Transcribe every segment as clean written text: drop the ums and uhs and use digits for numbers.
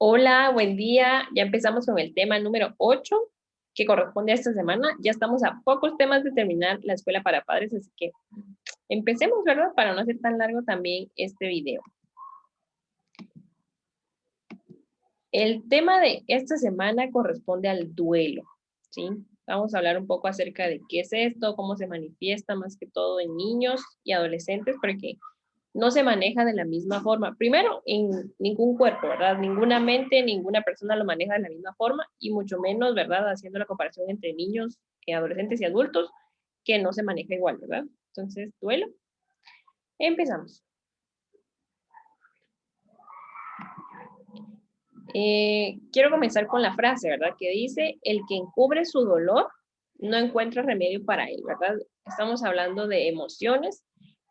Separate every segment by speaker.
Speaker 1: Hola, buen día. Ya empezamos con el tema número 8 que corresponde a esta semana. Ya estamos a pocos temas de terminar la escuela para padres, así que empecemos, ¿verdad? Para no hacer tan largo también este video. El tema de esta semana corresponde al duelo, ¿sí? Vamos a hablar un poco acerca de qué es esto, cómo se manifiesta más que todo en niños y adolescentes, porque no se maneja de la misma forma. Primero, en ningún cuerpo, ¿verdad? Ninguna mente, ninguna persona lo maneja de la misma forma y mucho menos, ¿verdad? Haciendo la comparación entre niños, adolescentes y adultos, que no se maneja igual, ¿verdad? Entonces, duelo. Empezamos. Quiero comenzar con la frase, ¿verdad? Que dice, el que encubre su dolor no encuentra remedio para él, ¿verdad? Estamos hablando de emociones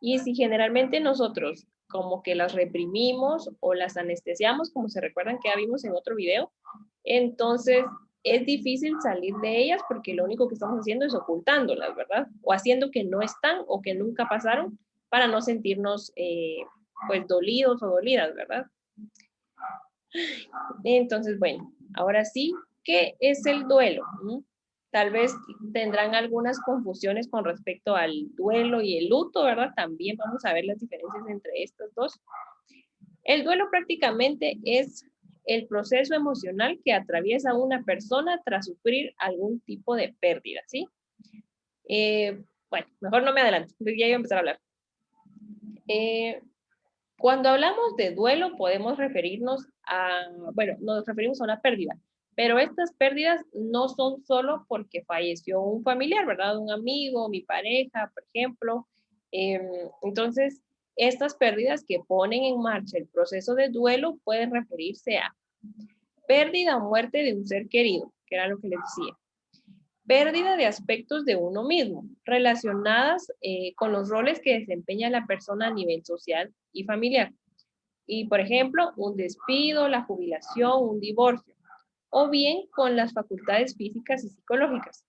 Speaker 1: y si generalmente nosotros como que las reprimimos o las anestesiamos, como se recuerdan que ya vimos en otro video, entonces es difícil salir de ellas porque lo único que estamos haciendo es ocultándolas, ¿verdad? O haciendo que no están o que nunca pasaron para no sentirnos pues dolidos o dolidas, ¿verdad? Entonces, bueno, ahora sí, ¿qué es el duelo? Tal vez tendrán algunas confusiones con respecto al duelo y el luto, ¿verdad? También vamos a ver las diferencias entre estos dos. El duelo prácticamente es el proceso emocional que atraviesa una persona tras sufrir algún tipo de pérdida, ¿sí? Bueno, mejor no me adelanto, ya iba a empezar a hablar. Eh, Cuando hablamos de duelo, podemos referirnos a, bueno, nos referimos a una pérdida, pero estas pérdidas no son solo porque falleció un familiar, ¿verdad? Un amigo, mi pareja, por ejemplo. Entonces, estas pérdidas que ponen en marcha el proceso de duelo pueden referirse a pérdida o muerte de un ser querido, que era lo que les decía. Pérdida de aspectos de uno mismo, relacionadas con los roles que desempeña la persona a nivel social y familiar. Y, por ejemplo, un despido, la jubilación, un divorcio, o bien con las facultades físicas y psicológicas.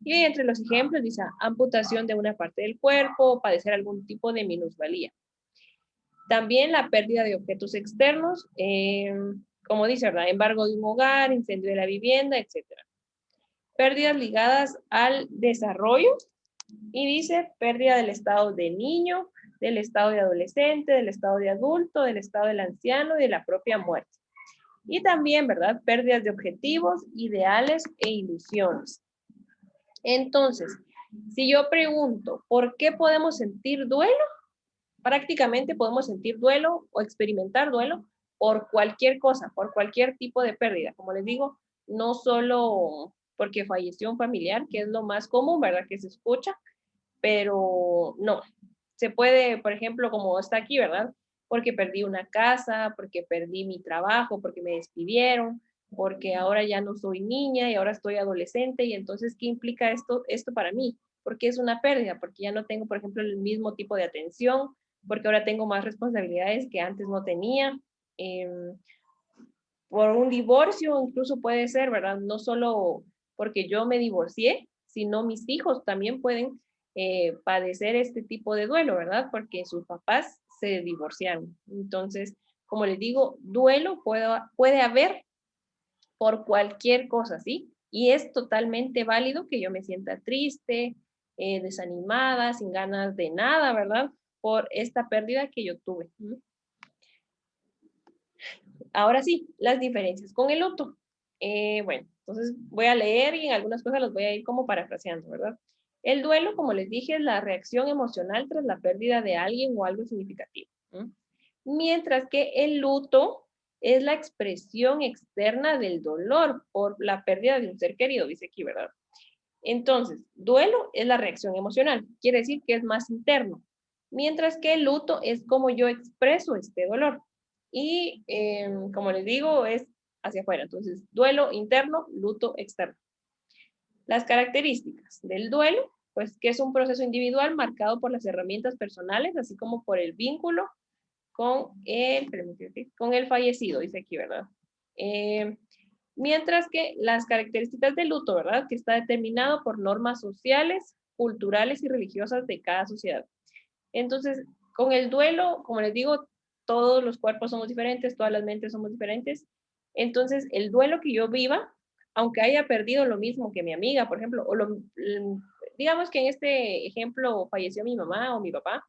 Speaker 1: Y entre los ejemplos dice amputación de una parte del cuerpo, padecer algún tipo de minusvalía. También la pérdida de objetos externos, como dice, ¿verdad? Embargo de un hogar, incendio de la vivienda, etcétera. Pérdidas ligadas al desarrollo y dice pérdida del estado de niño, del estado de adolescente, del estado de adulto, del estado del anciano y de la propia muerte. Y también, ¿verdad? Pérdidas de objetivos, ideales e ilusiones. Entonces, si yo pregunto, ¿por qué podemos sentir duelo? Prácticamente podemos sentir duelo o experimentar duelo por cualquier cosa, por cualquier tipo de pérdida. Como les digo, no solo porque falleció un familiar, que es lo más común, ¿verdad? Que se escucha, pero no. Se puede, por ejemplo, como está aquí, ¿verdad? Porque perdí una casa, porque perdí mi trabajo, porque me despidieron, porque ahora ya no soy niña y ahora estoy adolescente y entonces, ¿qué implica esto para mí? Porque es una pérdida, porque ya no tengo, por ejemplo, el mismo tipo de atención, porque ahora tengo más responsabilidades que antes no tenía. Eh, por un divorcio incluso puede ser, ¿verdad? No solo porque yo me divorcié, sino mis hijos también pueden padecer este tipo de duelo, ¿verdad? Porque sus papás se divorciaron. Entonces, como les digo, duelo puede haber por cualquier cosa, ¿sí? Y es totalmente válido que yo me sienta triste, desanimada, sin ganas de nada, ¿verdad? Por esta pérdida que yo tuve. Ahora sí, las diferencias con el luto. Bueno, entonces voy a leer y en algunas cosas los voy a ir como parafraseando, ¿verdad? El duelo, como les dije, es la reacción emocional tras la pérdida de alguien o algo significativo. Mientras que el luto es la expresión externa del dolor por la pérdida de un ser querido, dice aquí, ¿verdad? Entonces, duelo es la reacción emocional, quiere decir que es más interno, mientras que el luto es como yo expreso este dolor. Y como les digo, es hacia afuera. Entonces, duelo interno, luto externo. Las características del duelo, pues que es un proceso individual marcado por las herramientas personales, así como por el vínculo con el fallecido, dice aquí, ¿verdad? Eh, Mientras que las características del luto, ¿verdad? Que está determinado por normas sociales, culturales y religiosas de cada sociedad. Entonces, con el duelo, como les digo, todos los cuerpos somos diferentes, todas las mentes somos diferentes Entonces, el duelo que yo viva, aunque haya perdido lo mismo que mi amiga, por ejemplo, digamos que en este ejemplo falleció mi mamá o mi papá,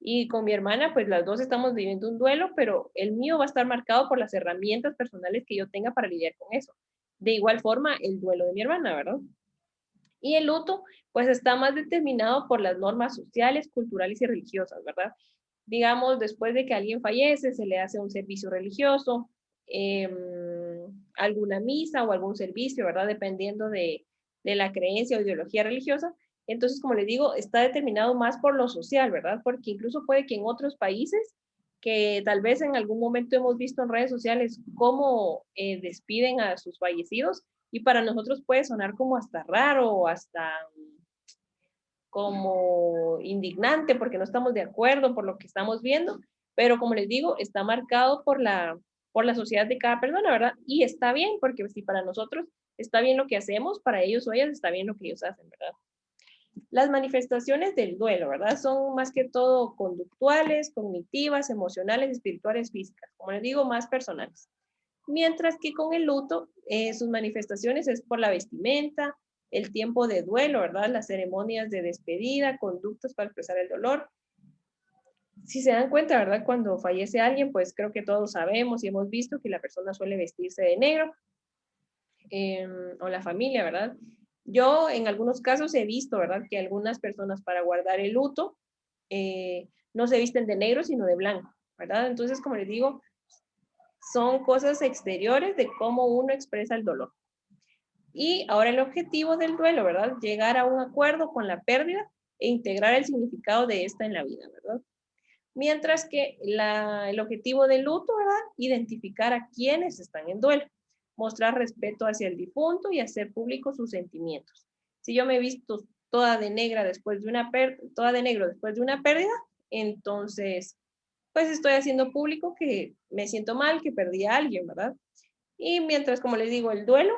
Speaker 1: y con mi hermana, pues las dos estamos viviendo un duelo, pero el mío va a estar marcado por las herramientas personales que yo tenga para lidiar con eso. De igual forma, el duelo de mi hermana, ¿verdad? Y el luto, pues está más determinado por las normas sociales, culturales y religiosas, ¿verdad? Digamos, después de que alguien fallece, se le hace un servicio religioso, eh, alguna misa o algún servicio, ¿verdad? Dependiendo de la creencia o ideología religiosa. Entonces, como les digo, está determinado más por lo social, ¿verdad? Porque incluso puede que en otros países, que tal vez en algún momento hemos visto en redes sociales cómo despiden a sus fallecidos, y para nosotros puede sonar como hasta raro o hasta como indignante porque no estamos de acuerdo por lo que estamos viendo, pero como les digo, está marcado por la sociedad de cada persona, ¿verdad? Y está bien, porque si para nosotros está bien lo que hacemos, para ellos o ellas está bien lo que ellos hacen, ¿verdad? Las manifestaciones del duelo, ¿verdad? Son más que todo conductuales, cognitivas, emocionales, espirituales, físicas, como les digo, más personales. Mientras que con el luto, sus manifestaciones es por la vestimenta, el tiempo de duelo, ¿verdad? Las ceremonias de despedida, conductas para expresar el dolor. Si se dan cuenta, ¿verdad? Cuando fallece alguien, pues creo que todos sabemos y hemos visto que la persona suele vestirse de negro, o la familia, ¿verdad? Yo en algunos casos he visto, ¿verdad? Que algunas personas para guardar el luto no se visten de negro, sino de blanco, ¿verdad? Entonces, como les digo, son cosas exteriores de cómo uno expresa el dolor. Y ahora el objetivo del duelo, ¿verdad? Llegar a un acuerdo con la pérdida e integrar el significado de esta en la vida, ¿verdad? Mientras que el objetivo del luto, ¿verdad? Identificar a quienes están en duelo, mostrar respeto hacia el difunto y hacer públicos sus sentimientos. Si yo me he visto toda de negra después de toda de negro después de una pérdida, entonces, pues estoy haciendo público que me siento mal, que perdí a alguien, ¿verdad? Y mientras, como les digo, el duelo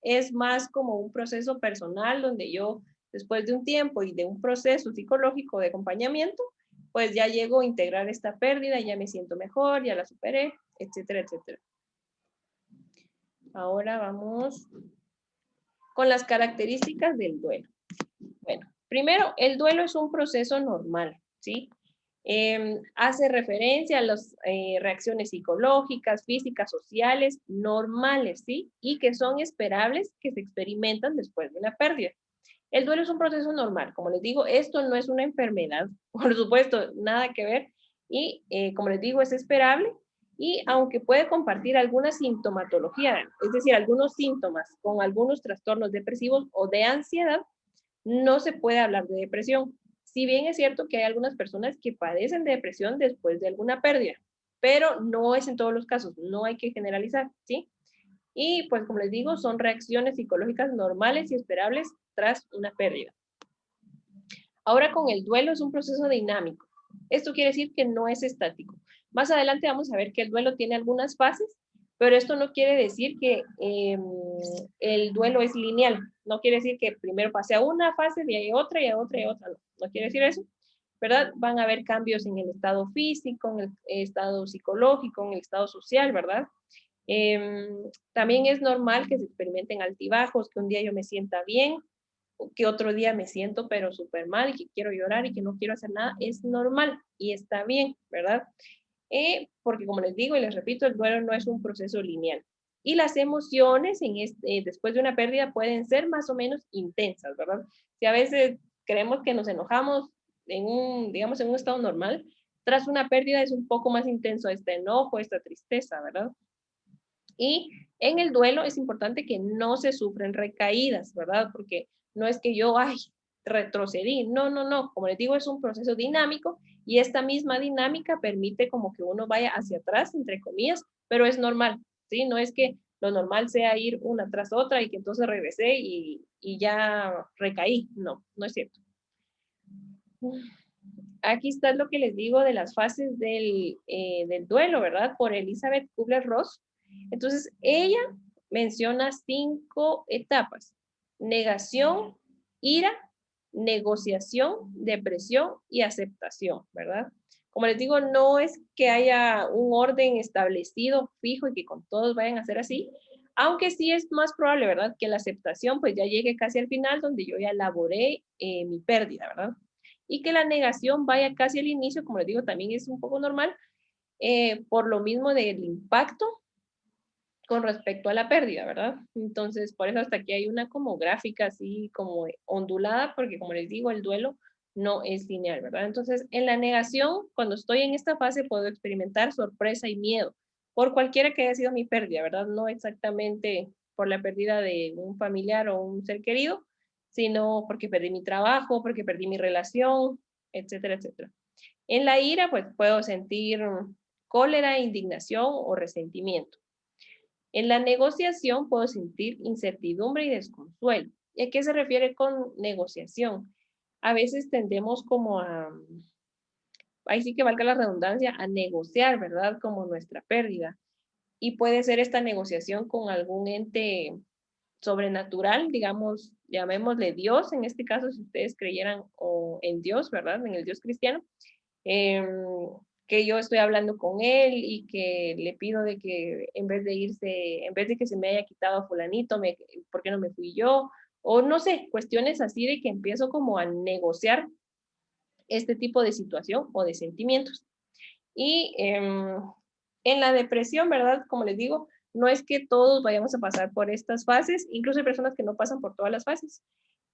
Speaker 1: es más como un proceso personal donde yo, después de un tiempo y de un proceso psicológico de acompañamiento, pues ya llego a integrar esta pérdida, ya me siento mejor, ya la superé, etcétera, etcétera. Ahora vamos con las características del duelo. Bueno, primero, el duelo es un proceso normal, ¿sí? Hace referencia a las reacciones psicológicas, físicas, sociales, normales, ¿sí? Y que son esperables que se experimentan después de una pérdida. El duelo es un proceso normal, como les digo, esto no es una enfermedad, por supuesto, nada que ver, y como les digo, es esperable, y aunque puede compartir alguna sintomatología, es decir, algunos síntomas con algunos trastornos depresivos o de ansiedad, no se puede hablar de depresión. Si bien es cierto que hay algunas personas que padecen de depresión después de alguna pérdida, pero no es en todos los casos, no hay que generalizar, ¿sí? Y pues como les digo, son reacciones psicológicas normales y esperables tras una pérdida. Ahora con el duelo es un proceso dinámico. Esto quiere decir que no es estático. Más adelante vamos a ver que el duelo tiene algunas fases, pero esto no quiere decir que el duelo es lineal. No quiere decir que primero pase a una fase, y a otra, y a otra, y a otra. No, no quiere decir eso, ¿verdad? Van a haber cambios en el estado físico, en el estado psicológico, en el estado social, ¿verdad? También es normal que se experimenten altibajos, que un día yo me sienta bien, que otro día me siento pero súper mal y que quiero llorar y que no quiero hacer nada, es normal y está bien, ¿verdad? Porque como les digo y les repito, el duelo no es un proceso lineal. Y las emociones después de una pérdida pueden ser más o menos intensas, ¿verdad? Si a veces creemos que nos enojamos digamos, en un estado normal, tras una pérdida es un poco más intenso este enojo, esta tristeza, ¿verdad? Y en el duelo es importante que no se sufren recaídas, ¿verdad? Porque no es que yo, ay, retrocedí. No, no, no. Como les digo, es un proceso dinámico y esta misma dinámica permite como que uno vaya hacia atrás, entre comillas, pero es normal, ¿sí? No es que lo normal sea ir una tras otra y que entonces regresé y ya recaí. No, no es cierto. Aquí está lo que les digo de las fases del duelo, ¿verdad? Por Elizabeth Kubler-Ross. Entonces, ella menciona 5 etapas: negación, ira, negociación, depresión y aceptación, ¿verdad? Como les digo, no es que haya un orden establecido, fijo, y que con todos vayan a ser así, aunque sí es más probable, ¿verdad? Que la aceptación pues ya llegue casi al final, donde yo ya elaboré mi pérdida, ¿verdad? Y que la negación vaya casi al inicio, como les digo, también es un poco normal, por lo mismo del impacto con respecto a la pérdida, ¿verdad? Entonces, por eso hasta aquí hay una como gráfica así como ondulada, porque como les digo, el duelo no es lineal, ¿verdad? Entonces, en la negación, cuando estoy en esta fase, puedo experimentar sorpresa y miedo por cualquiera que haya sido mi pérdida, ¿verdad? No exactamente por la pérdida de un familiar o un ser querido, sino porque perdí mi trabajo, porque perdí mi relación, etcétera, etcétera. En la ira, pues puedo sentir cólera, indignación o resentimiento. En la negociación puedo sentir incertidumbre y desconsuelo. ¿Y a qué se refiere con negociación? A veces tendemos como a, ahí sí que valga la redundancia, a negociar, ¿verdad? Como nuestra pérdida. Y puede ser esta negociación con algún ente sobrenatural, digamos, llamémosle Dios, en este caso, si ustedes creyeran o en Dios, ¿verdad? En el Dios cristiano. Eh, que yo estoy hablando con él y que le pido de que en vez de irse, en vez de que se me haya quitado a fulanito, ¿por qué no me fui yo? O no sé, cuestiones así de que empiezo como a negociar este tipo de situación o de sentimientos. Y en la depresión, ¿verdad? Como les digo, no es que todos vayamos a pasar por estas fases, incluso hay personas que no pasan por todas las fases.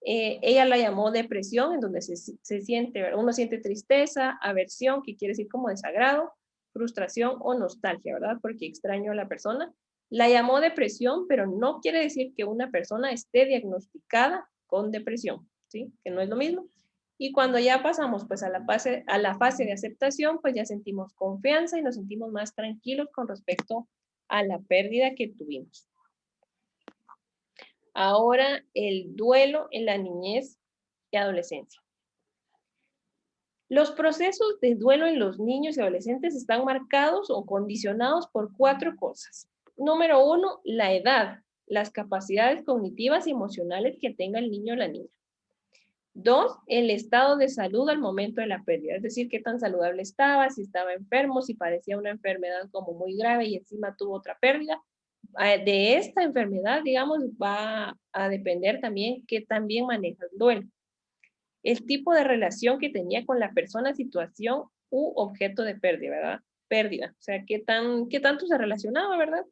Speaker 1: Ella la llamó depresión, en donde se siente, uno siente tristeza, aversión, que quiere decir como desagrado, frustración o nostalgia, ¿verdad? Porque extraño a la persona. La llamó depresión, pero no quiere decir que una persona esté diagnosticada con depresión, ¿sí? Que no es lo mismo. Y cuando ya pasamos pues a la fase de aceptación, pues ya sentimos confianza y nos sentimos más tranquilos con respecto a la pérdida que tuvimos. Ahora, el duelo en la niñez y adolescencia. Los procesos de duelo en los niños y adolescentes están marcados o condicionados por 4 cosas. Número 1, la edad, las capacidades cognitivas y emocionales que tenga el niño o la niña. 2, el estado de salud al momento de la pérdida, es decir, qué tan saludable estaba, si estaba enfermo, si padecía una enfermedad como muy grave y encima tuvo otra pérdida. De esta enfermedad, digamos, va a depender también qué tan bien maneja el duelo. El tipo de relación que tenía con la persona, situación u objeto de pérdida, ¿verdad? Pérdida, o sea, qué tanto se relacionaba, ¿verdad?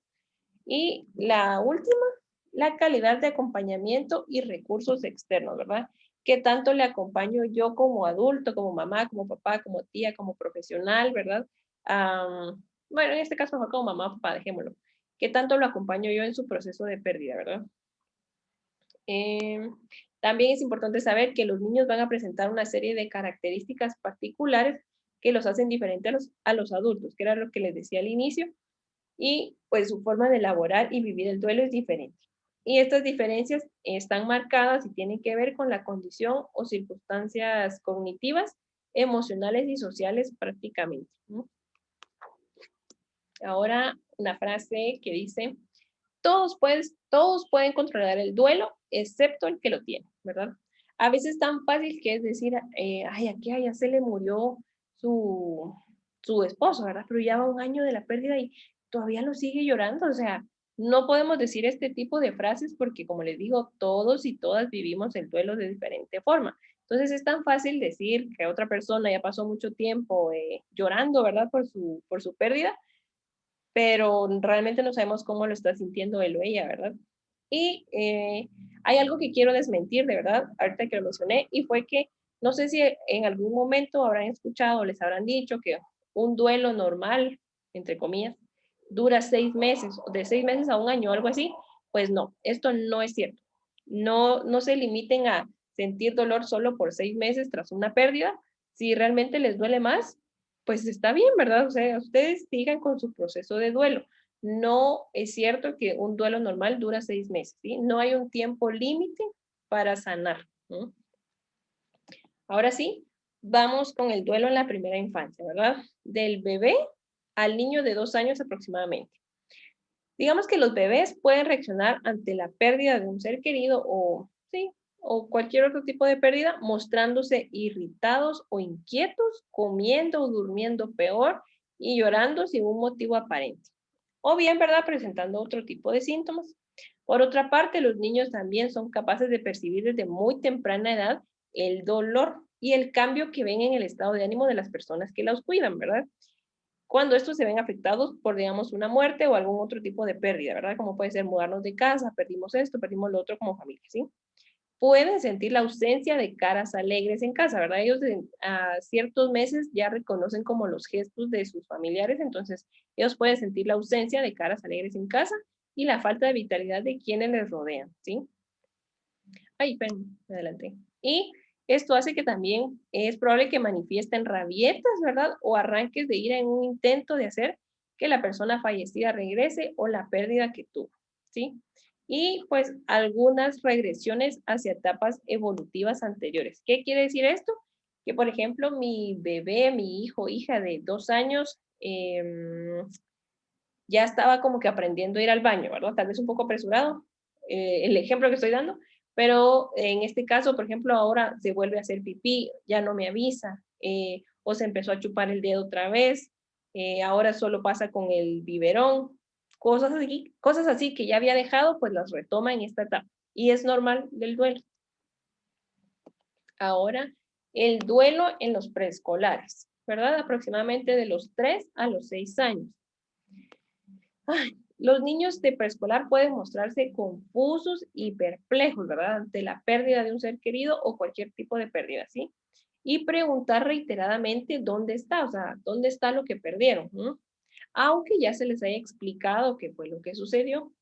Speaker 1: Y la última, la calidad de acompañamiento y recursos externos, ¿verdad? ¿Qué tanto le acompaño yo como adulto, como mamá, como papá, como tía, como profesional, ¿verdad? Bueno, en este caso mejor como mamá, papá, dejémoslo. ¿Qué tanto lo acompaño yo en su proceso de pérdida, ¿verdad? También es importante saber que los niños van a presentar una serie de características particulares que los hacen diferentes a los adultos, que era lo que les decía al inicio, y pues su forma de elaborar y vivir el duelo es diferente. Y estas diferencias están marcadas y tienen que ver con la condición o circunstancias cognitivas, emocionales y sociales prácticamente, ¿no? Ahora una frase que dice, todos pueden controlar el duelo, excepto el que lo tiene, ¿verdad? A veces tan fácil que es decir, ay, aquí ya se le murió su, su esposo, ¿verdad? Pero ya va un año de la pérdida y todavía lo sigue llorando, o sea, no podemos decir este tipo de frases porque, como les digo, todos y todas vivimos el duelo de diferente forma. Entonces es tan fácil decir que otra persona ya pasó mucho tiempo llorando, ¿verdad? Por su pérdida, pero realmente no sabemos cómo lo está sintiendo él o ella, ¿verdad? Y hay algo que quiero desmentir, de verdad, ahorita que lo mencioné, y fue que no sé si en algún momento habrán escuchado o les habrán dicho que un duelo normal, entre comillas, dura 6 meses, de 6 meses a un año, algo así. Pues no, esto no es cierto. No, no se limiten a sentir dolor solo por 6 meses tras una pérdida. Si realmente les duele más, pues está bien, ¿verdad? O sea, ustedes sigan con su proceso de duelo. No es cierto que un duelo normal dura 6 meses, ¿sí? No hay un tiempo límite para sanar, ¿no? Ahora sí, vamos con el duelo en la primera infancia, ¿verdad? Del bebé al niño de 2 años aproximadamente. Digamos que los bebés pueden reaccionar ante la pérdida de un ser querido o, sí, o cualquier otro tipo de pérdida, mostrándose irritados o inquietos, comiendo o durmiendo peor y llorando sin un motivo aparente. O bien, ¿verdad? Presentando otro tipo de síntomas. Por otra parte, los niños también son capaces de percibir desde muy temprana edad el dolor y el cambio que ven en el estado de ánimo de las personas que los cuidan, ¿verdad? Cuando estos se ven afectados por, digamos, una muerte o algún otro tipo de pérdida, ¿verdad? Como puede ser mudarnos de casa, perdimos esto, perdimos lo otro como familia, ¿sí? Pueden sentir la ausencia de caras alegres en casa, ¿verdad? Ellos a ciertos meses ya reconocen como los gestos de sus familiares, entonces ellos pueden sentir la ausencia de caras alegres en casa y la falta de vitalidad de quienes les rodean, ¿sí? Ay, ven, adelante. Y esto hace que también es probable que manifiesten rabietas, ¿verdad? O arranques de ira en un intento de hacer que la persona fallecida regrese o la pérdida que tuvo, ¿sí? Y pues algunas regresiones hacia etapas evolutivas anteriores. ¿Qué quiere decir esto? Que, por ejemplo, mi bebé, mi hijo, hija de 2 años, ya estaba como que aprendiendo a ir al baño, ¿verdad? Tal vez un poco apresurado, el ejemplo que estoy dando, pero en este caso, por ejemplo, ahora se vuelve a hacer pipí, ya no me avisa, o se empezó a chupar el dedo otra vez, ahora solo pasa con el biberón, cosas así que ya había dejado, pues las retoma en esta etapa. Y es normal del duelo. Ahora, el duelo en los preescolares, ¿verdad? Aproximadamente de los 3 a los 6 años. Ay, los niños de preescolar pueden mostrarse confusos y perplejos, ¿verdad? Ante la pérdida de un ser querido o cualquier tipo de pérdida, ¿sí? Y preguntar reiteradamente dónde está, o sea, dónde está lo que perdieron, ¿no? Aunque ya se les haya explicado qué fue lo que sucedió.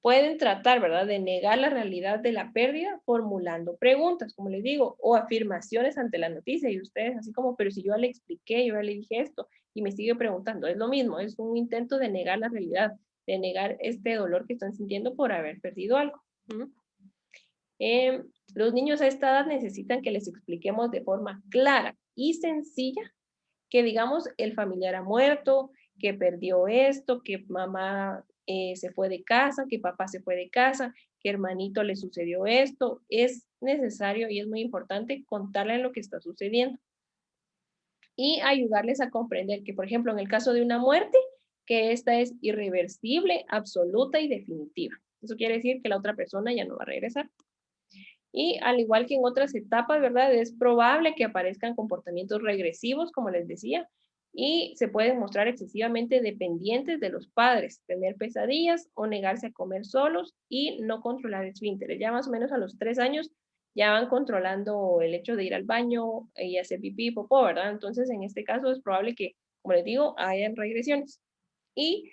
Speaker 1: Pueden tratar, ¿verdad?, de negar la realidad de la pérdida formulando preguntas, como les digo, o afirmaciones ante la noticia. Y ustedes así como, pero si yo ya le expliqué, yo ya le dije esto, y me sigue preguntando, es lo mismo, es un intento de negar la realidad, de negar este dolor que están sintiendo por haber perdido algo. ¿Mm? Los niños a esta edad necesitan que les expliquemos de forma clara y sencilla que digamos el familiar ha muerto, que perdió esto, que mamá se fue de casa, que papá se fue de casa, que hermanito le sucedió esto. Es necesario y es muy importante contarle lo que está sucediendo y ayudarles a comprender que, por ejemplo, en el caso de una muerte, que esta es irreversible, absoluta y definitiva. Eso quiere decir que la otra persona ya no va a regresar. Y al igual que en otras etapas, ¿verdad? Es probable que aparezcan comportamientos regresivos, como les decía, y se pueden mostrar excesivamente dependientes de los padres, tener pesadillas o negarse a comer solos y no controlar esfínteres. Ya más o menos a los 3 años ya van controlando el hecho de ir al baño y hacer pipí, popó, ¿verdad? Entonces, en este caso es probable que, como les digo, hayan regresiones. Y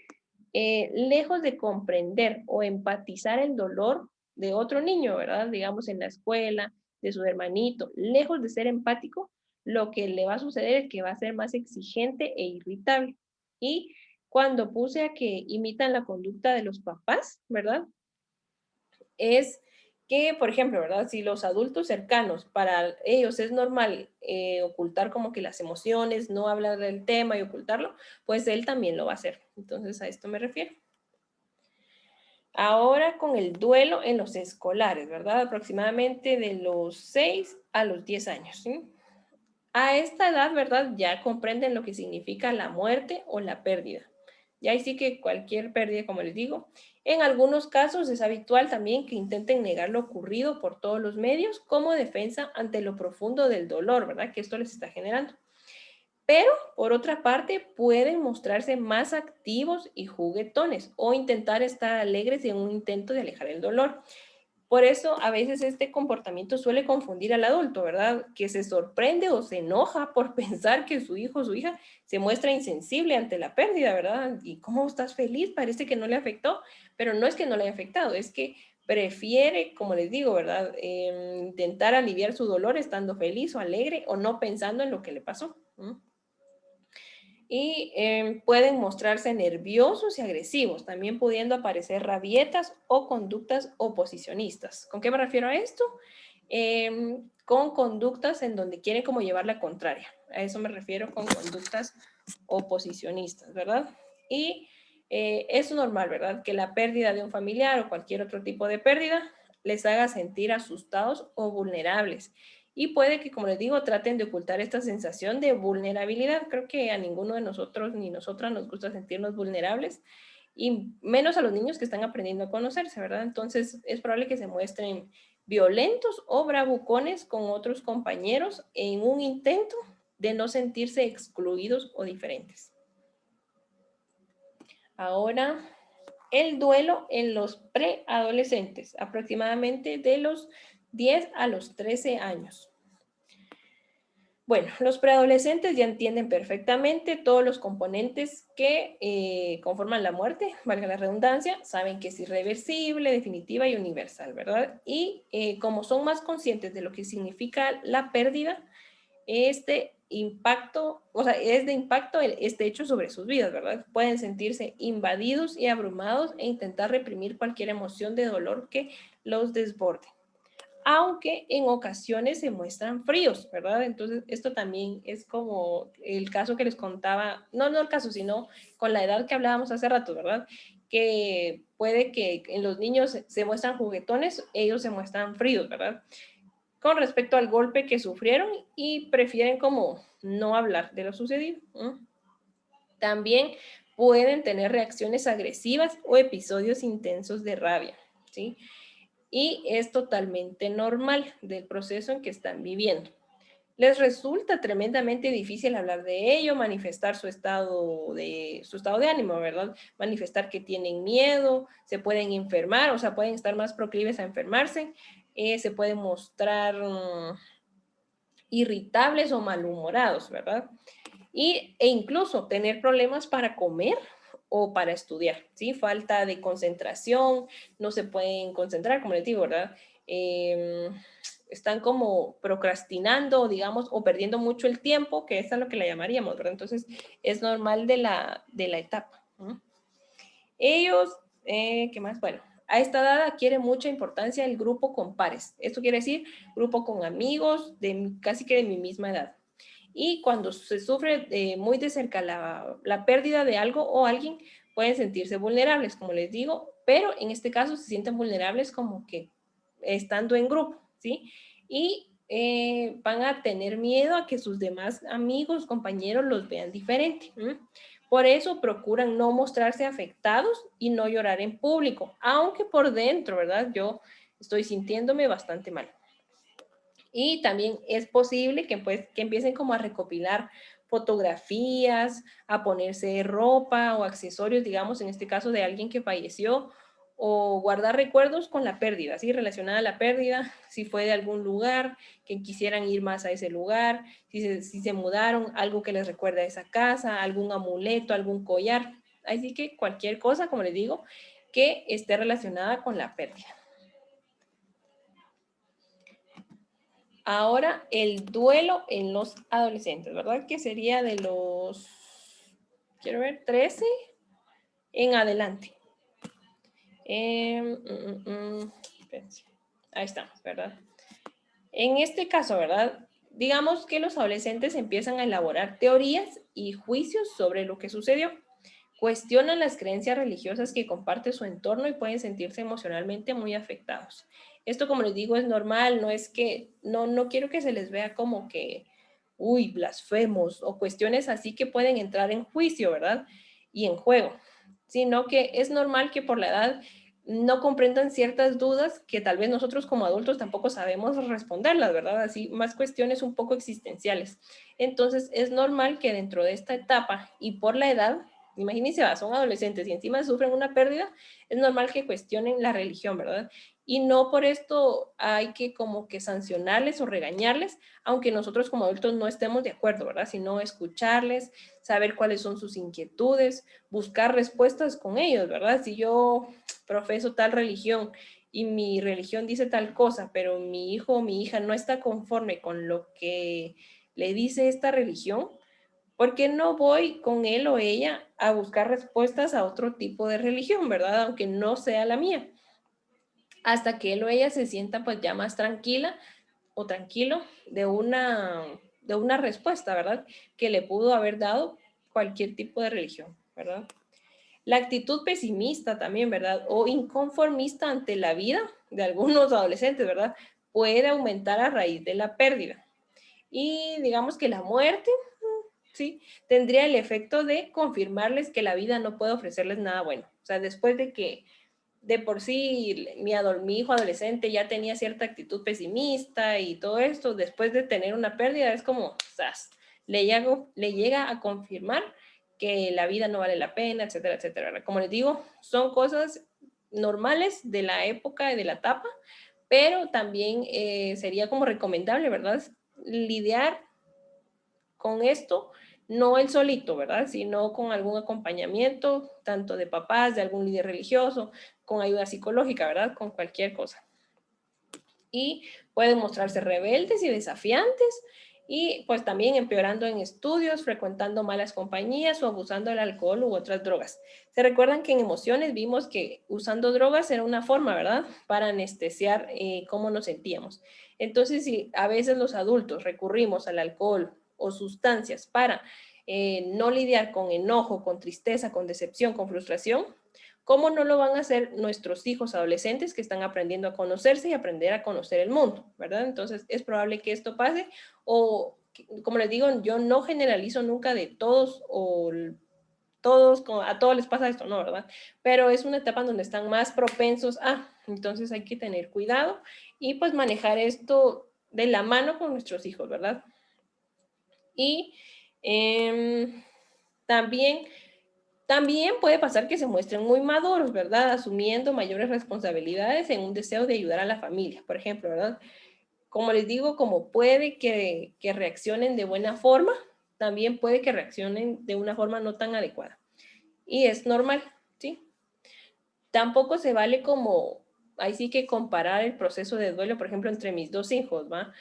Speaker 1: lejos de comprender o empatizar el dolor de otro niño, ¿verdad? Digamos en la escuela, de su hermanito, lejos de ser empático, lo que le va a suceder es que va a ser más exigente e irritable. Y cuando puse a que imitan la conducta de los papás, ¿verdad? Es que, por ejemplo, ¿verdad? Si los adultos cercanos, para ellos es normal ocultar como que las emociones, no hablar del tema y ocultarlo, pues él también lo va a hacer. Entonces a esto me refiero. Ahora con el duelo en los escolares, ¿verdad? Aproximadamente de los 6 a los 10 años, ¿sí? A esta edad, ¿verdad? Ya comprenden lo que significa la muerte o la pérdida. Y ahí sí que cualquier pérdida, como les digo. En algunos casos es habitual también que intenten negar lo ocurrido por todos los medios como defensa ante lo profundo del dolor, ¿verdad? Que esto les está generando. Pero, por otra parte, pueden mostrarse más activos y juguetones o intentar estar alegres en un intento de alejar el dolor. Por eso, a veces este comportamiento suele confundir al adulto, ¿verdad? Que se sorprende o se enoja por pensar que su hijo o su hija se muestra insensible ante la pérdida, ¿verdad? ¿Y cómo estás feliz? Parece que no le afectó, pero no es que no le haya afectado, es que prefiere, como les digo, ¿verdad? Intentar aliviar su dolor estando feliz o alegre o no pensando en lo que le pasó. Y pueden mostrarse nerviosos y agresivos, también pudiendo aparecer rabietas o conductas oposicionistas. ¿Con qué me refiero a esto? Con conductas en donde quieren como llevar la contraria. A eso me refiero con conductas oposicionistas, ¿verdad? Y es normal, ¿verdad? Que la pérdida de un familiar o cualquier otro tipo de pérdida les haga sentir asustados o vulnerables. Y puede que, como les digo, traten de ocultar esta sensación de vulnerabilidad. Creo que a ninguno de nosotros ni nosotras nos gusta sentirnos vulnerables, y menos a los niños que están aprendiendo a conocerse, ¿verdad? Entonces es probable que se muestren violentos o bravucones con otros compañeros en un intento de no sentirse excluidos o diferentes. Ahora, el duelo en los preadolescentes, aproximadamente de los 10 a los 13 años. Bueno, los preadolescentes ya entienden perfectamente todos los componentes que conforman la muerte, valga la redundancia, saben que es irreversible, definitiva y universal, ¿verdad? Y como son más conscientes de lo que significa la pérdida, este impacto, o sea, es de impacto este hecho sobre sus vidas, ¿verdad? Pueden sentirse invadidos y abrumados e intentar reprimir cualquier emoción de dolor que los desborde, aunque en ocasiones se muestran fríos, ¿verdad? Entonces, esto también es como el caso que les contaba, no el caso, sino con la edad que hablábamos hace rato, ¿verdad? Que puede que en los niños se muestran juguetones, ellos se muestran fríos, ¿verdad? Con respecto al golpe que sufrieron y prefieren como no hablar de lo sucedido. También pueden tener reacciones agresivas o episodios intensos de rabia, ¿sí? Y es totalmente normal del proceso en que están viviendo. Les resulta tremendamente difícil hablar de ello, manifestar su estado de ánimo, ¿verdad? Manifestar que tienen miedo, se pueden enfermar, o sea, pueden estar más proclives a enfermarse, se pueden mostrar irritables o malhumorados, ¿verdad? E incluso tener problemas para comer o para estudiar, ¿sí? Falta de concentración, no se pueden concentrar, como les digo, ¿verdad? Están como procrastinando, digamos, o perdiendo mucho el tiempo, que es a lo que le llamaríamos, ¿verdad? Entonces, es normal de la etapa. Ellos, ¿qué más? Bueno, a esta edad adquiere mucha importancia el grupo con pares. Esto quiere decir grupo con amigos de casi que de mi misma edad. Y cuando se sufre muy de cerca la pérdida de algo o alguien, pueden sentirse vulnerables, como les digo, pero en este caso se sienten vulnerables como que estando en grupo, ¿sí? Y van a tener miedo a que sus demás amigos, compañeros los vean diferente. Por eso procuran no mostrarse afectados y no llorar en público, aunque por dentro, ¿verdad? Yo estoy sintiéndome bastante mal. Y también es posible que, pues, que empiecen como a recopilar fotografías, a ponerse ropa o accesorios, digamos, en este caso de alguien que falleció, o guardar recuerdos con la pérdida, ¿sí? Relacionada a la pérdida, si fue de algún lugar, que quisieran ir más a ese lugar, si se mudaron, algo que les recuerda a esa casa, algún amuleto, algún collar. Así que cualquier cosa, como les digo, que esté relacionada con la pérdida. Ahora, el duelo en los adolescentes, ¿verdad? Que sería de los, quiero ver, 13 en adelante. Ahí estamos, ¿verdad? En este caso, ¿verdad? Digamos que los adolescentes empiezan a elaborar teorías y juicios sobre lo que sucedió. Cuestionan las creencias religiosas que comparte su entorno y pueden sentirse emocionalmente muy afectados. Esto, como les digo, es normal, no es que, no quiero que se les vea como que, uy, blasfemos o cuestiones así que pueden entrar en juicio, ¿verdad? Y en juego, sino que es normal que por la edad no comprendan ciertas dudas que tal vez nosotros como adultos tampoco sabemos responderlas, ¿verdad? Así, más cuestiones un poco existenciales. Entonces, es normal que dentro de esta etapa y por la edad, imagínense, son adolescentes y encima sufren una pérdida, es normal que cuestionen la religión, ¿verdad? Y no por esto hay que como que sancionarles o regañarles, aunque nosotros como adultos no estemos de acuerdo, ¿verdad? Sino escucharles, saber cuáles son sus inquietudes, buscar respuestas con ellos, ¿verdad? Si yo profeso tal religión y mi religión dice tal cosa, pero mi hijo o mi hija no está conforme con lo que le dice esta religión, ¿por qué no voy con él o ella a buscar respuestas a otro tipo de religión, ¿verdad? Aunque no sea la mía. Hasta que él o ella se sienta pues ya más tranquila o tranquilo de una respuesta, ¿verdad? Que le pudo haber dado cualquier tipo de religión, ¿verdad? La actitud pesimista también, ¿verdad? O inconformista ante la vida de algunos adolescentes, ¿verdad? Puede aumentar a raíz de la pérdida. Y digamos que la muerte, ¿sí? Tendría el efecto de confirmarles que la vida no puede ofrecerles nada bueno. O sea, después de que de por sí mi hijo adolescente ya tenía cierta actitud pesimista y todo esto, después de tener una pérdida, es como, ¡zas! Le llega a confirmar que la vida no vale la pena, etcétera, etcétera. Como les digo, son cosas normales de la época y de la etapa, pero también sería como recomendable, ¿verdad? Lidiar con esto, no el solito, ¿verdad? Sino con algún acompañamiento, tanto de papás, de algún líder religioso, con ayuda psicológica, ¿verdad? Con cualquier cosa. Y pueden mostrarse rebeldes y desafiantes y pues también empeorando en estudios, frecuentando malas compañías o abusando del alcohol u otras drogas. Se recuerdan que en emociones vimos que usando drogas era una forma, ¿verdad? Para anestesiar cómo nos sentíamos. Entonces, si a veces los adultos recurrimos al alcohol o sustancias para no lidiar con enojo, con tristeza, con decepción, con frustración, ¿cómo no lo van a hacer nuestros hijos adolescentes que están aprendiendo a conocerse y aprender a conocer el mundo, ¿verdad? Entonces es probable que esto pase o, como les digo, yo no generalizo nunca de todos o todos, a todos les pasa esto, no, ¿verdad? Pero es una etapa donde están más propensos a, entonces hay que tener cuidado y pues manejar esto de la mano con nuestros hijos, ¿verdad? Y también puede pasar que se muestren muy maduros, ¿verdad? Asumiendo mayores responsabilidades en un deseo de ayudar a la familia, por ejemplo, ¿verdad? Como les digo, como puede que reaccionen de buena forma, también puede que reaccionen de una forma no tan adecuada. Y es normal, ¿sí? Tampoco se vale como, ahí sí que comparar el proceso de duelo, por ejemplo, entre mis dos hijos, ¿va?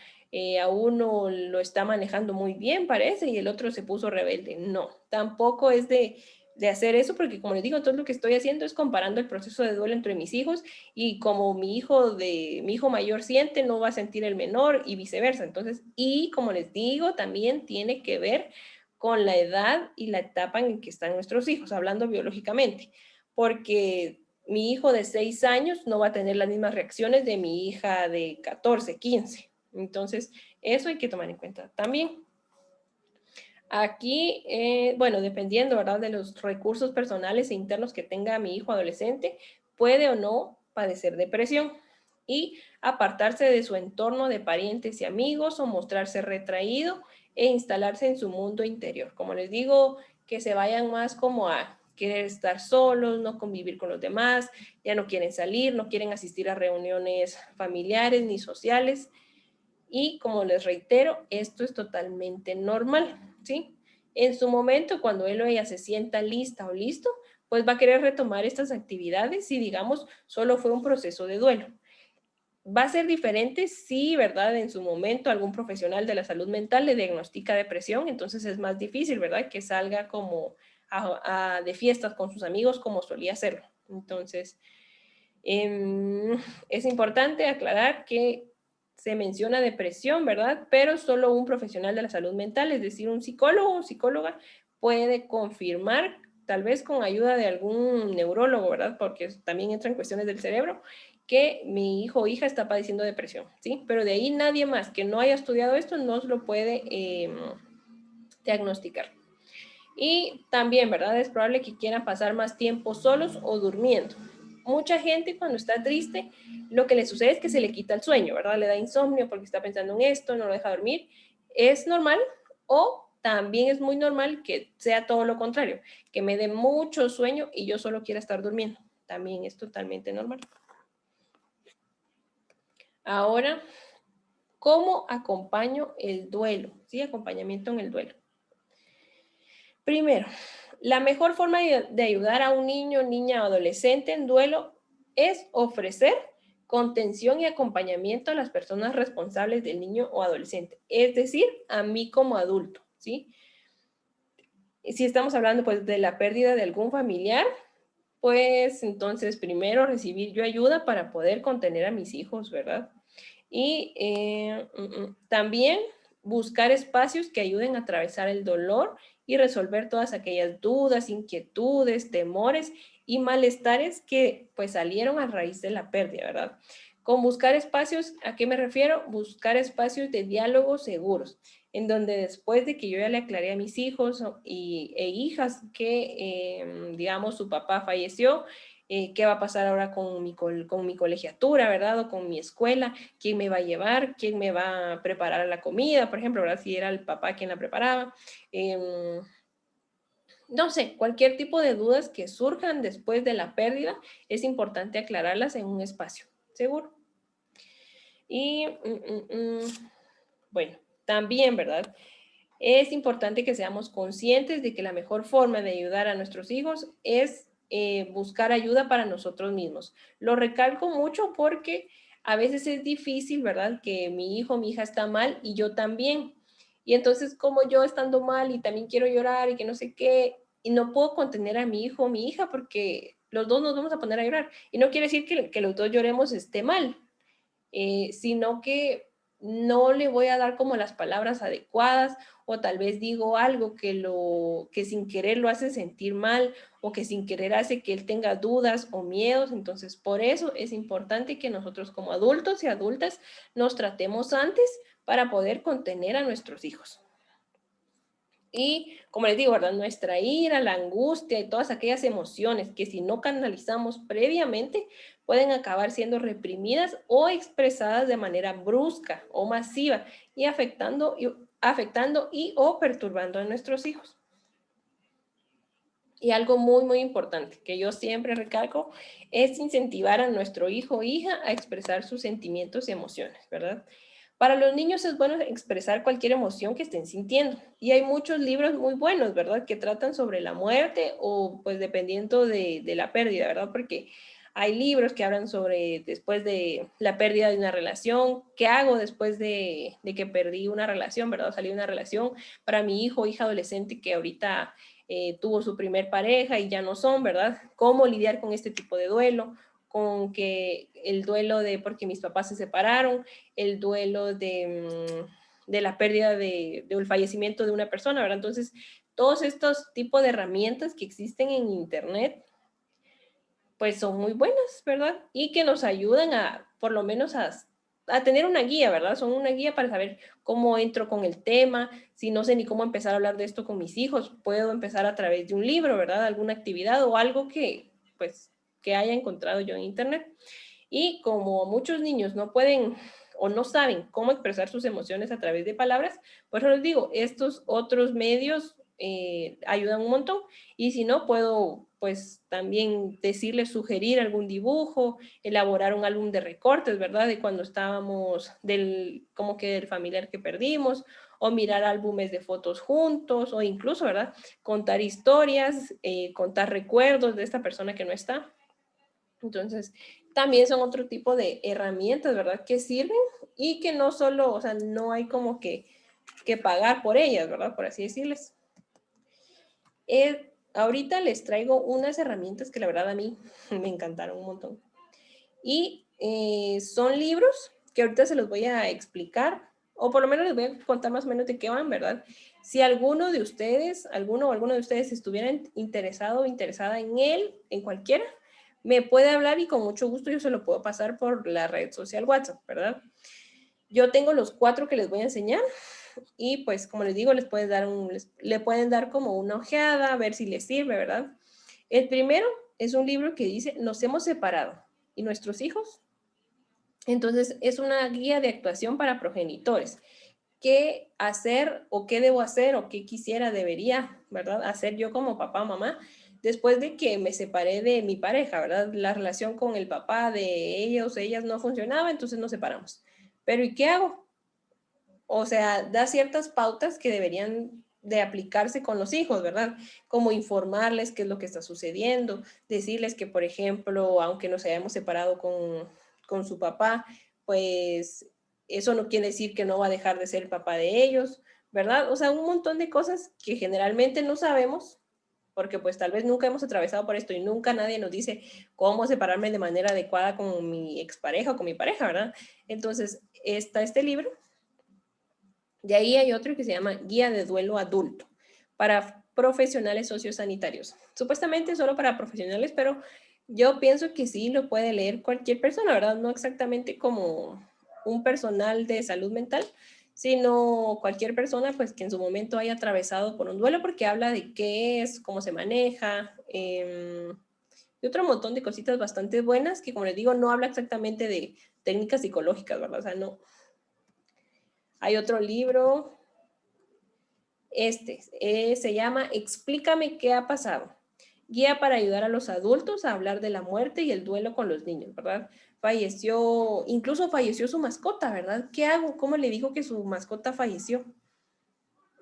Speaker 1: A uno lo está manejando muy bien, parece, y el otro se puso rebelde. No, tampoco es de hacer eso, porque como les digo, entonces lo que estoy haciendo es comparando el proceso de duelo entre mis hijos y como mi hijo mayor siente, no va a sentir el menor y viceversa. Entonces, y como les digo, también tiene que ver con la edad y la etapa en que están nuestros hijos, hablando biológicamente, porque mi hijo de 6 años no va a tener las mismas reacciones de mi hija de 14, 15. Entonces, eso hay que tomar en cuenta también. Aquí, bueno, dependiendo, ¿verdad?, de los recursos personales e internos que tenga mi hijo adolescente, puede o no padecer depresión y apartarse de su entorno de parientes y amigos o mostrarse retraído e instalarse en su mundo interior. Como les digo, que se vayan más como a querer estar solos, no convivir con los demás, ya no quieren salir, no quieren asistir a reuniones familiares ni sociales. Y como les reitero, esto es totalmente normal, ¿sí? En su momento, cuando él o ella se sienta lista o listo, pues va a querer retomar estas actividades si, digamos, solo fue un proceso de duelo. Va a ser diferente si, ¿verdad? En su momento algún profesional de la salud mental le diagnostica depresión, entonces es más difícil, ¿verdad? Que salga como de fiestas con sus amigos como solía hacerlo. Entonces, es importante aclarar que se menciona depresión, ¿verdad? Pero solo un profesional de la salud mental, es decir, un psicólogo o psicóloga, puede confirmar, tal vez con ayuda de algún neurólogo, ¿verdad? Porque también entran cuestiones del cerebro, que mi hijo o hija está padeciendo depresión, ¿sí? Pero de ahí nadie más que no haya estudiado esto nos lo puede diagnosticar. Y también, ¿verdad? Es probable que quieran pasar más tiempo solos o durmiendo. Mucha gente cuando está triste, lo que le sucede es que se le quita el sueño, ¿verdad? Le da insomnio porque está pensando en esto, no lo deja dormir. Es normal o también es muy normal que sea todo lo contrario, que me dé mucho sueño y yo solo quiera estar durmiendo. También es totalmente normal. Ahora, ¿cómo acompaño el duelo? ¿Sí? Acompañamiento en el duelo. Primero, la mejor forma de ayudar a un niño, niña o adolescente en duelo es ofrecer contención y acompañamiento a las personas responsables del niño o adolescente, es decir, a mí como adulto, ¿sí? Si estamos hablando pues de la pérdida de algún familiar, pues entonces primero recibir yo ayuda para poder contener a mis hijos, ¿verdad? Y también buscar espacios que ayuden a atravesar el dolor y resolver todas aquellas dudas, inquietudes, temores y malestares que pues salieron a raíz de la pérdida, ¿verdad? Con buscar espacios, ¿a qué me refiero? Buscar espacios de diálogo seguros, en donde después de que yo ya le aclaré a mis hijos e hijas que, digamos, su papá falleció, qué va a pasar ahora con mi colegiatura, ¿verdad? O con mi escuela, quién me va a llevar, quién me va a preparar la comida, por ejemplo, ¿verdad? Si era el papá quien la preparaba. No sé, cualquier tipo de dudas que surjan después de la pérdida, es importante aclararlas en un espacio seguro. Y, bueno, también, ¿verdad? Es importante que seamos conscientes de que la mejor forma de ayudar a nuestros hijos es buscar ayuda para nosotros mismos. Lo recalco mucho porque a veces es difícil, ¿verdad? Que mi hijo, mi hija está mal y yo también. Y entonces como yo estando mal y también quiero llorar y que no sé qué, y no puedo contener a mi hijo o mi hija porque los dos nos vamos a poner a llorar. Y no quiere decir que los dos lloremos esté mal, sino que no le voy a dar como las palabras adecuadas o tal vez digo algo que sin querer lo hace sentir mal o que sin querer hace que él tenga dudas o miedos. Entonces, por eso es importante que nosotros como adultos y adultas nos tratemos antes para poder contener a nuestros hijos. Y como les digo, ¿verdad? Nuestra ira, la angustia y todas aquellas emociones que si no canalizamos previamente pueden acabar siendo reprimidas o expresadas de manera brusca o masiva y afectando y o perturbando a nuestros hijos. Y algo muy, muy importante que yo siempre recalco es incentivar a nuestro hijo o hija a expresar sus sentimientos y emociones, ¿verdad? Para los niños es bueno expresar cualquier emoción que estén sintiendo. Y hay muchos libros muy buenos, ¿verdad? Que tratan sobre la muerte o pues dependiendo de la pérdida, ¿verdad? Porque hay libros que hablan sobre después de la pérdida de una relación, qué hago después de que perdí una relación, ¿verdad? Salí de una relación para mi hijo o hija adolescente que ahorita tuvo su primer pareja y ya no son, ¿verdad? ¿Cómo lidiar con este tipo de duelo? Con que el duelo de porque mis papás se separaron, el duelo de la pérdida del fallecimiento de una persona, ¿verdad? Entonces, todos estos tipos de herramientas que existen en Internet, pues son muy buenas, ¿verdad? Y que nos ayudan a, por lo menos, a tener una guía, ¿verdad? Son una guía para saber cómo entro con el tema, si no sé ni cómo empezar a hablar de esto con mis hijos, puedo empezar a través de un libro, ¿verdad? Alguna actividad o algo que, pues, que haya encontrado yo en Internet. Y como muchos niños no pueden o no saben cómo expresar sus emociones a través de palabras, por eso les digo, estos otros medios ayudan un montón. Y si no, puedo pues también decirles, sugerir algún dibujo, elaborar un álbum de recortes, ¿verdad? De cuando estábamos como que del familiar que perdimos, o mirar álbumes de fotos juntos, o incluso, ¿verdad? Contar historias, contar recuerdos de esta persona que no está. Entonces, también son otro tipo de herramientas, ¿verdad? Que sirven y que no solo, o sea, no hay como que pagar por ellas, ¿verdad? Por así decirles. Ahorita les traigo unas herramientas que la verdad a mí me encantaron un montón. Y son libros que ahorita se los voy a explicar, o por lo menos les voy a contar más o menos de qué van, ¿verdad? Si alguno de ustedes, alguno o alguno de ustedes estuvieran interesado o interesada en él, en cualquiera, me puede hablar y con mucho gusto yo se lo puedo pasar por la red social WhatsApp, ¿verdad? Yo tengo los 4 que les voy a enseñar y pues como les digo, le pueden dar como una ojeada, a ver si les sirve, ¿verdad? El primero es un libro que dice, nos hemos separado y nuestros hijos. Entonces es una guía de actuación para progenitores. ¿Qué hacer o qué debo hacer o qué quisiera, debería, ¿verdad? Hacer yo como papá o mamá después de que me separé de mi pareja, ¿verdad? La relación con el papá de ellos, ellas no funcionaba, entonces nos separamos. Pero ¿y qué hago? O sea, da ciertas pautas que deberían de aplicarse con los hijos, ¿verdad? Como informarles qué es lo que está sucediendo, decirles que, por ejemplo, aunque nos hayamos separado con su papá, pues eso no quiere decir que no va a dejar de ser el papá de ellos, ¿verdad? O sea, un montón de cosas que generalmente no sabemos, porque pues tal vez nunca hemos atravesado por esto y nunca nadie nos dice cómo separarme de manera adecuada con mi expareja o con mi pareja, ¿verdad? Entonces, está este libro. De ahí hay otro que se llama Guía de Duelo Adulto, para profesionales sociosanitarios. Supuestamente solo para profesionales, pero yo pienso que sí lo puede leer cualquier persona, ¿verdad? No exactamente como un personal de salud mental, sino cualquier persona pues que en su momento haya atravesado por un duelo, porque habla de qué es, cómo se maneja, y otro montón de cositas bastante buenas que, como les digo, no habla exactamente de técnicas psicológicas, ¿verdad? O sea, no. Hay otro libro, se llama Explícame qué ha pasado. Guía para ayudar a los adultos a hablar de la muerte y el duelo con los niños, ¿verdad? Falleció, incluso falleció su mascota, ¿verdad? ¿Qué hago? ¿Cómo le dijo que su mascota falleció?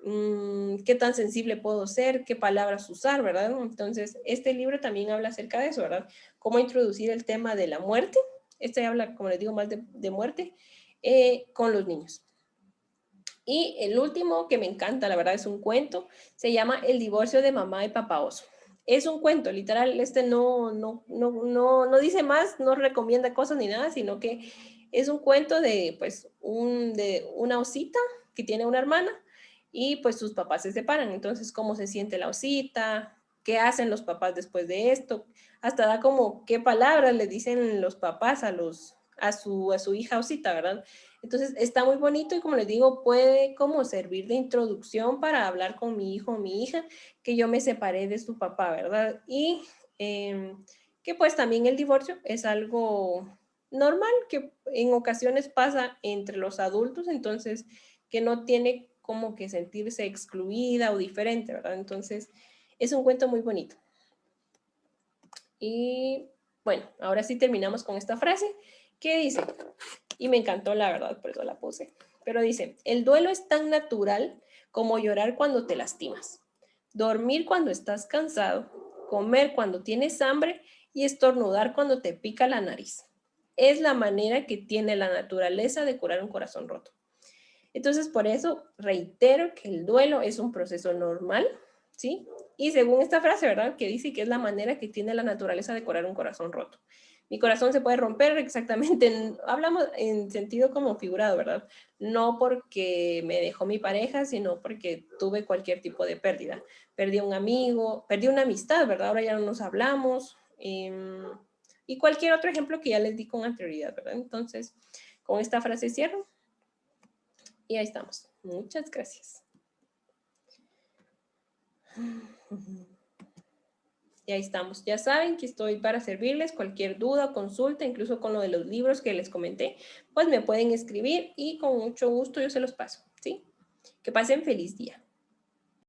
Speaker 1: ¿Qué tan sensible puedo ser? ¿Qué palabras usar, verdad? Entonces, este libro también habla acerca de eso, ¿verdad? Cómo introducir el tema de la muerte. Este habla, como les digo, más de muerte con los niños. Y el último que me encanta, la verdad, es un cuento, se llama El divorcio de mamá y papá oso. Es un cuento, literal, no dice más, no recomienda cosas ni nada, sino que es un cuento de, pues, de una osita que tiene una hermana y pues sus papás se separan. Entonces, ¿cómo se siente la osita? ¿Qué hacen los papás después de esto? Hasta da como qué palabras le dicen los papás a su hija osita, ¿verdad? Entonces está muy bonito y como les digo, puede como servir de introducción para hablar con mi hijo o mi hija, que yo me separé de su papá, ¿verdad? Y que pues también el divorcio es algo normal que en ocasiones pasa entre los adultos, entonces que no tiene como que sentirse excluida o diferente, ¿verdad? Entonces es un cuento muy bonito. Y bueno, ahora sí terminamos con esta frase que dice, y me encantó la verdad, por eso la puse, pero dice, el duelo es tan natural como llorar cuando te lastimas, dormir cuando estás cansado, comer cuando tienes hambre y estornudar cuando te pica la nariz. Es la manera que tiene la naturaleza de curar un corazón roto. Entonces, por eso reitero que el duelo es un proceso normal, ¿sí? Y según esta frase, ¿verdad? Que dice que es la manera que tiene la naturaleza de curar un corazón roto. Mi corazón se puede romper exactamente, hablamos en sentido como figurado, ¿verdad? No porque me dejó mi pareja, sino porque tuve cualquier tipo de pérdida. Perdí a un amigo, perdí una amistad, ¿verdad? Ahora ya no nos hablamos. Y cualquier otro ejemplo que ya les di con anterioridad, ¿verdad? Entonces, con esta frase cierro. Y ahí estamos. Muchas gracias. Y ahí estamos. Ya saben que estoy para servirles. Cualquier duda o consulta, incluso con lo de los libros que les comenté, pues me pueden escribir y con mucho gusto yo se los paso. ¿Sí? Que pasen feliz día.